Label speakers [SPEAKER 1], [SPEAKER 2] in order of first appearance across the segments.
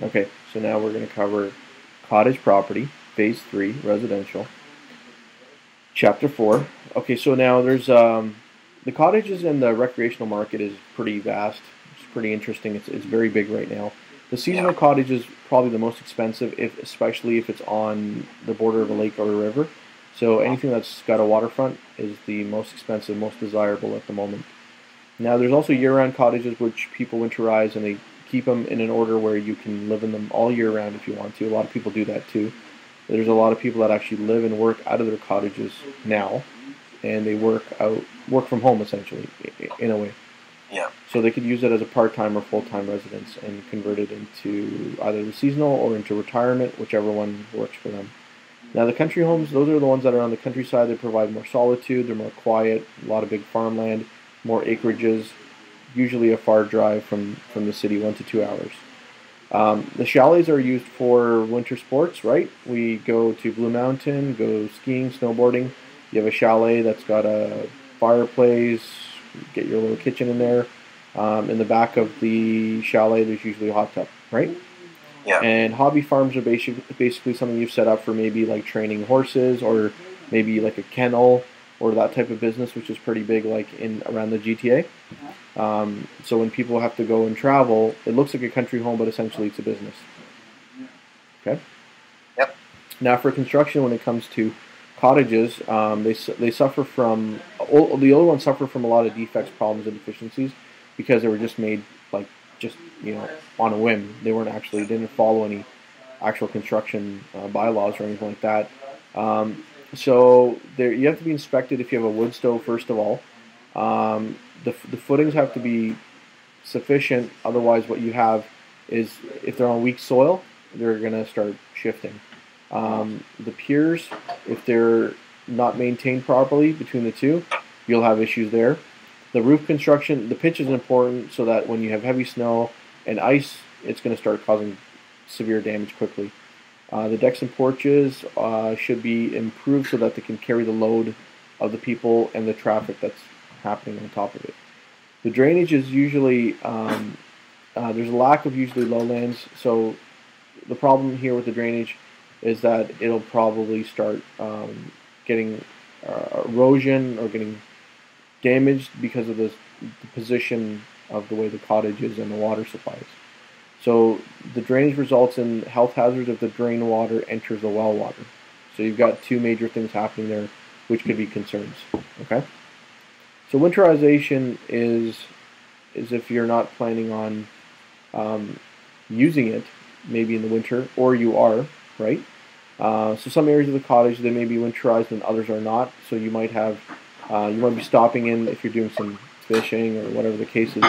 [SPEAKER 1] Okay, so now we're going to cover cottage property, phase 3, residential, chapter 4. Okay, so now there's the cottages and the recreational market is pretty vast. It's pretty interesting. It's very big right now. The seasonal cottage is probably the most expensive, especially if it's on the border of a lake or a river. So anything that's got a waterfront is the most expensive, most desirable at the moment. Now, there's also year-round cottages which people winterize and they keep them in an order where you can live in them all year round if you want to. A lot of people do that too. There's a lot of people that actually live and work out of their cottages now, and they work from home essentially, in a way.
[SPEAKER 2] Yeah.
[SPEAKER 1] So they could use it as a part-time or full-time residence and convert it into either the seasonal or into retirement, whichever one works for them. Now, the country homes, those are the ones that are on the countryside. They provide more solitude, they're more quiet, a lot of big farmland, more acreages, usually a far drive from the city, 1 to 2 hours. The chalets are used for winter sports, right? We go to Blue Mountain, go skiing, snowboarding. You have a chalet that's got a fireplace, get your little kitchen in there. In the back of the chalet, there's usually a hot tub, right?
[SPEAKER 2] Yeah.
[SPEAKER 1] And hobby farms are basically something you've set up for maybe like training horses or maybe like a kennel or that type of business, which is pretty big like in around the GTA. So when people have to go and travel, it looks like a country home, but essentially it's a business. Okay?
[SPEAKER 2] Yep.
[SPEAKER 1] Now for construction, when it comes to cottages, they suffer from, the old ones suffer from a lot of defects, problems, and deficiencies because they were just made like just on a whim. They weren't actually didn't follow any actual construction bylaws or anything like that. So you have to be inspected if you have a wood stove first of all. The footings have to be sufficient. Otherwise, what you have is if they're on weak soil, they're going to start shifting. The piers, if they're not maintained properly between the two, you'll have issues there. The roof construction, the pitch is important so that when you have heavy snow and ice, it's going to start causing severe damage quickly. The decks and porches should be improved so that they can carry the load of the people and the traffic that's happening on top of it. The drainage is usually, there's a lack of usually lowlands, so the problem here with the drainage is that it'll probably start getting erosion or getting damaged because of the position of the way the cottage is and the water supplies. So the drainage results in health hazards if the drain water enters the well water. So you've got two major things happening there which could be concerns. Okay? So winterization is if you're not planning on using it maybe in the winter, or you are, right? So some areas of the cottage, they may be winterized and others are not. So you might have, you might be stopping in if you're doing some fishing or whatever the case is,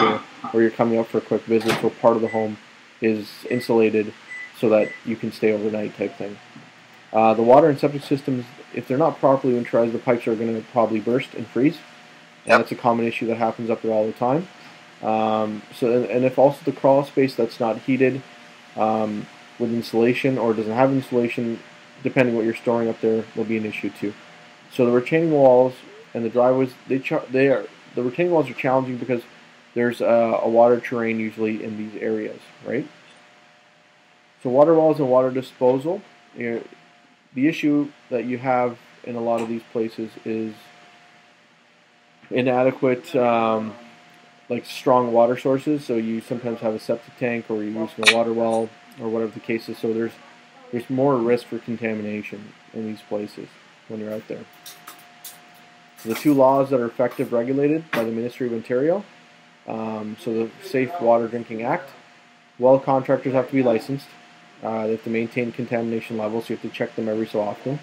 [SPEAKER 1] or you're coming up for a quick visit, so part of the home is insulated so that you can stay overnight type thing. The water and septic systems, if they're not properly winterized, the pipes are going to probably burst and freeze. And that's a common issue that happens up there all the time. And if also the crawl space that's not heated with insulation or doesn't have insulation, depending what you're storing up there, will be an issue too. So the retaining walls and the driveways, the retaining walls are challenging because there's a water terrain usually in these areas, right? So water wells and water disposal, the issue that you have in a lot of these places is inadequate, like strong water sources. So you sometimes have a septic tank, or you're using a water well, or whatever the case is. So there's more risk for contamination in these places when you're out there. So the two laws that are effective regulated by the Ministry of Ontario. So the Safe Water Drinking Act. Well contractors have to be licensed. They have to maintain contamination levels. So you have to check them every so often.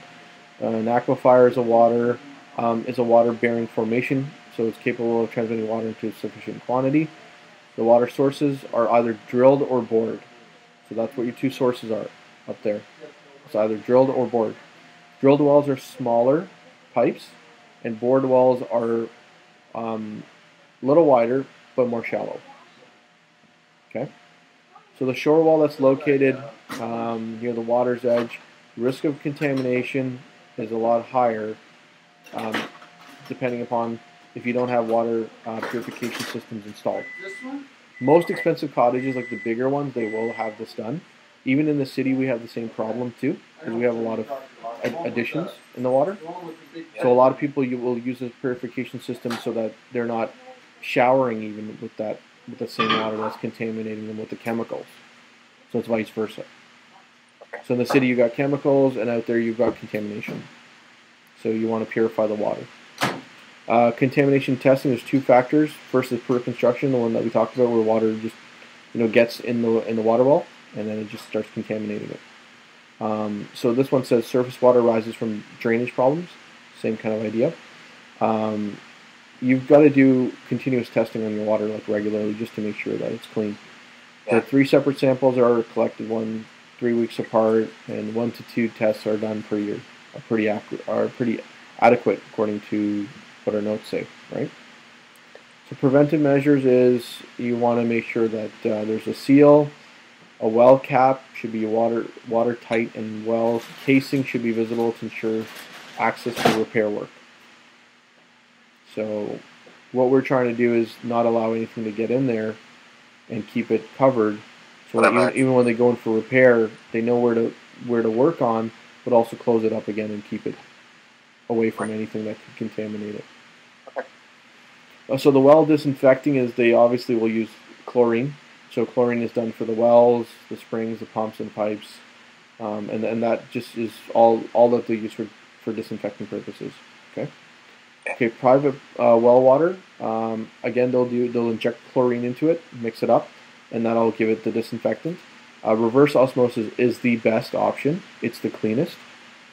[SPEAKER 1] An aquifer is a water-bearing formation, so it's capable of transmitting water into a sufficient quantity. The water sources are either drilled or bored. So that's what your two sources are up there. It's either drilled or bored. Drilled wells are smaller pipes, and bored wells are a little wider but more shallow. Okay. So the shore well that's located near the water's edge, risk of contamination is a lot higher, depending upon if you don't have water purification systems installed. Most expensive cottages, like the bigger ones, they will have this done. Even in the city, we have the same problem too, because we have a lot of additions in the water. So a lot of people will use this purification system so that they're not showering even with the same water that's contaminating them with the chemicals. So it's vice versa. So in the city, you got chemicals, and out there, you've got contamination. So you want to purify the water. Contamination testing, there's two factors. First is per construction, the one that we talked about, where water just gets in the water well, and then it just starts contaminating it. So this one says surface water rises from drainage problems. Same kind of idea. You've got to do continuous testing on your water regularly just to make sure that it's clean. Yeah. So 3 separate samples are collected 3 weeks apart, and 1 to 2 tests are done per year. Are pretty adequate according to what our notes say, right? So preventive measures is you want to make sure that there's a seal, a well cap should be watertight, and well casing should be visible to ensure access to repair work. So what we're trying to do is not allow anything to get in there and keep it covered. So even when they go in for repair, they know where to work on, but also close it up again and keep it away from anything that could contaminate it. So the well disinfecting is they obviously will use chlorine. So chlorine is done for the wells, the springs, the pumps, and pipes, and that just is all that they use for disinfecting purposes. Okay. Private well water. Again, they'll inject chlorine into it, mix it up, and that'll give it the disinfectant. Reverse osmosis is the best option. It's the cleanest.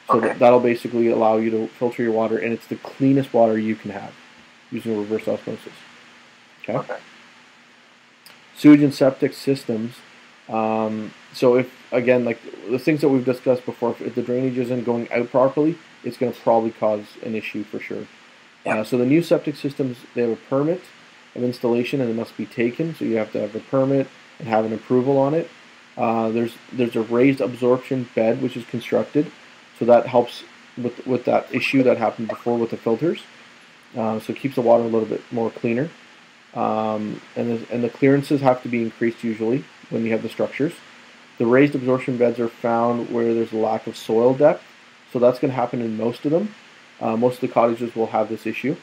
[SPEAKER 1] So that'll basically allow you to filter your water, and it's the cleanest water you can have using reverse osmosis. Okay. Sewage and septic systems. So if, again, like the things that we've discussed before, if the drainage isn't going out properly, it's going to probably cause an issue for sure. So the new septic systems, they have a permit of installation, and it must be taken. So you have to have a permit and have an approval on it. There's a raised absorption bed which is constructed, so that helps with that issue that happened before with the filters. So it keeps the water a little bit more cleaner. And the clearances have to be increased usually when you have the structures. The raised absorption beds are found where there's a lack of soil depth, so that's going to happen in most of them. Most of the cottages will have this issue.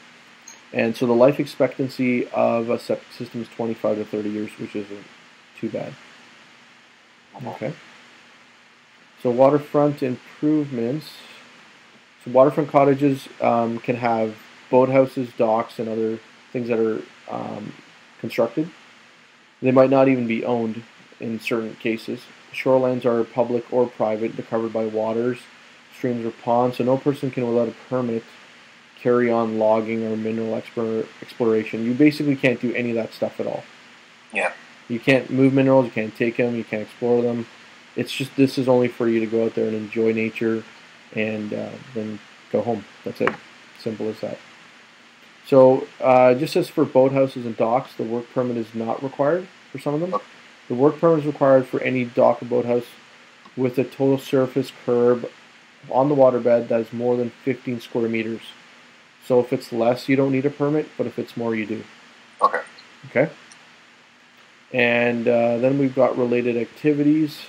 [SPEAKER 1] And so the life expectancy of a septic system is 25 to 30 years, which isn't too bad. Okay. So waterfront improvements. So waterfront cottages can have boathouses, docks, and other things that are constructed. They might not even be owned in certain cases. Shorelands are public or private. They're covered by waters, streams, or ponds, so no person can, without a permit, carry on logging or mineral exploration. You basically can't do any of that stuff at all.
[SPEAKER 2] Yeah. You
[SPEAKER 1] can't move minerals, you can't take them, you can't explore them. It's just, this is only for you to go out there and enjoy nature and then go home. That's it. Simple as that. So just as for boathouses and docks, the work permit is not required for some of them. The work permit is required for any dock or boathouse with a total surface curb on the waterbed that is more than 15 square meters. So if it's less, you don't need a permit, but if it's more, you do. Okay. And then we've got related activities.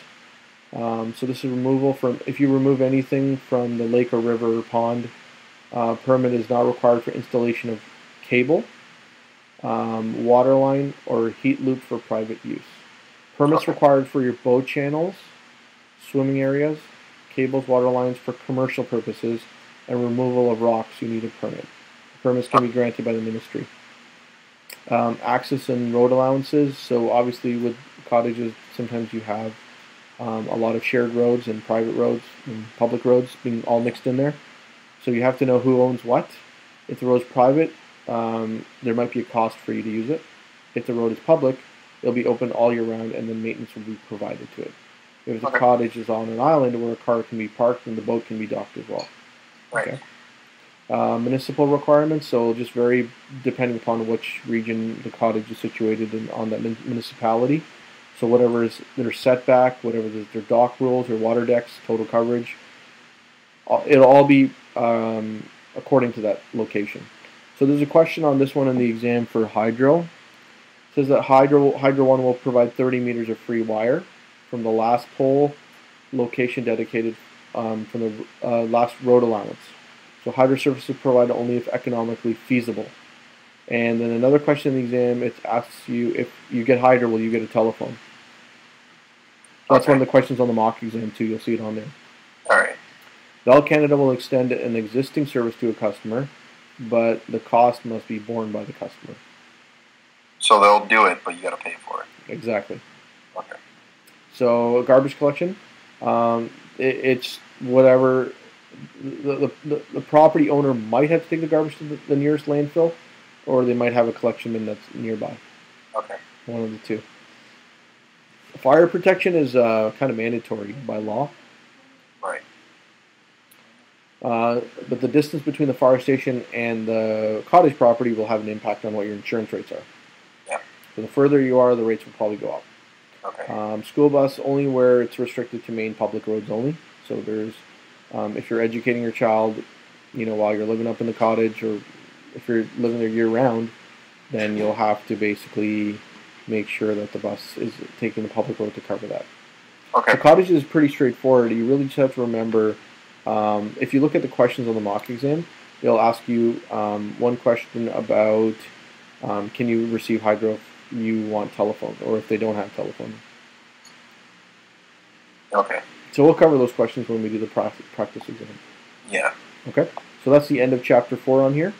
[SPEAKER 1] So this is removal from, if you remove anything from the lake or river or pond, permit is not required for installation of cable, water line, or heat loop for private use. Permits required for your boat channels, swimming areas, cables, water lines for commercial purposes, and removal of rocks. You need a permit. Permits can be granted by the ministry. Access and road allowances. So obviously with cottages, sometimes you have a lot of shared roads and private roads and public roads being all mixed in there. So you have to know who owns what. If the road's private, there might be a cost for you to use it. If the road is public, it'll be open all year round, and then maintenance will be provided to it. If the cottage is on an island where a car can be parked, and the boat can be docked as well. Okay. Municipal requirements, so just vary depending upon which region the cottage is situated in on that municipality. So whatever is their setback, whatever is their dock rules or water decks, total coverage, it'll all be according to that location. So there's a question on this one in the exam for hydro. It says that Hydro 1 will provide 30 meters of free wire from the last pole location dedicated from the last road allowance. So Hydro services provided only if economically feasible. And then another question in the exam, it asks you, if you get Hydro, will you get a telephone? That's one of the questions on the mock exam too. You'll see it on there.
[SPEAKER 2] All right.
[SPEAKER 1] Bell Canada will extend an existing service to a customer, but the cost must be borne by the customer.
[SPEAKER 2] So they'll do it, but you got to pay for it.
[SPEAKER 1] Exactly.
[SPEAKER 2] Okay.
[SPEAKER 1] So garbage collection, it's whatever the property owner might have to take the garbage to the nearest landfill, or they might have a collection bin that's nearby.
[SPEAKER 2] Okay.
[SPEAKER 1] One of the two. Fire protection is kind of mandatory by law.
[SPEAKER 2] Right.
[SPEAKER 1] But the distance between the fire station and the cottage property will have an impact on what your insurance rates are.
[SPEAKER 2] Yeah.
[SPEAKER 1] So the further you are, the rates will probably go up.
[SPEAKER 2] Okay.
[SPEAKER 1] School bus only where it's restricted to main public roads only. So there's, if you're educating your child, while you're living up in the cottage, or if you're living there year round, then you'll have to basically make sure that the bus is taking the public road to cover that.
[SPEAKER 2] Okay.
[SPEAKER 1] The cottage is pretty straightforward. You really just have to remember, if you look at the questions on the mock exam, they'll ask you one question about can you receive Hydro if you want telephone, or if they don't have telephone.
[SPEAKER 2] Okay.
[SPEAKER 1] So we'll cover those questions when we do the practice exam.
[SPEAKER 2] Yeah.
[SPEAKER 1] Okay. So that's the end of chapter 4 on here.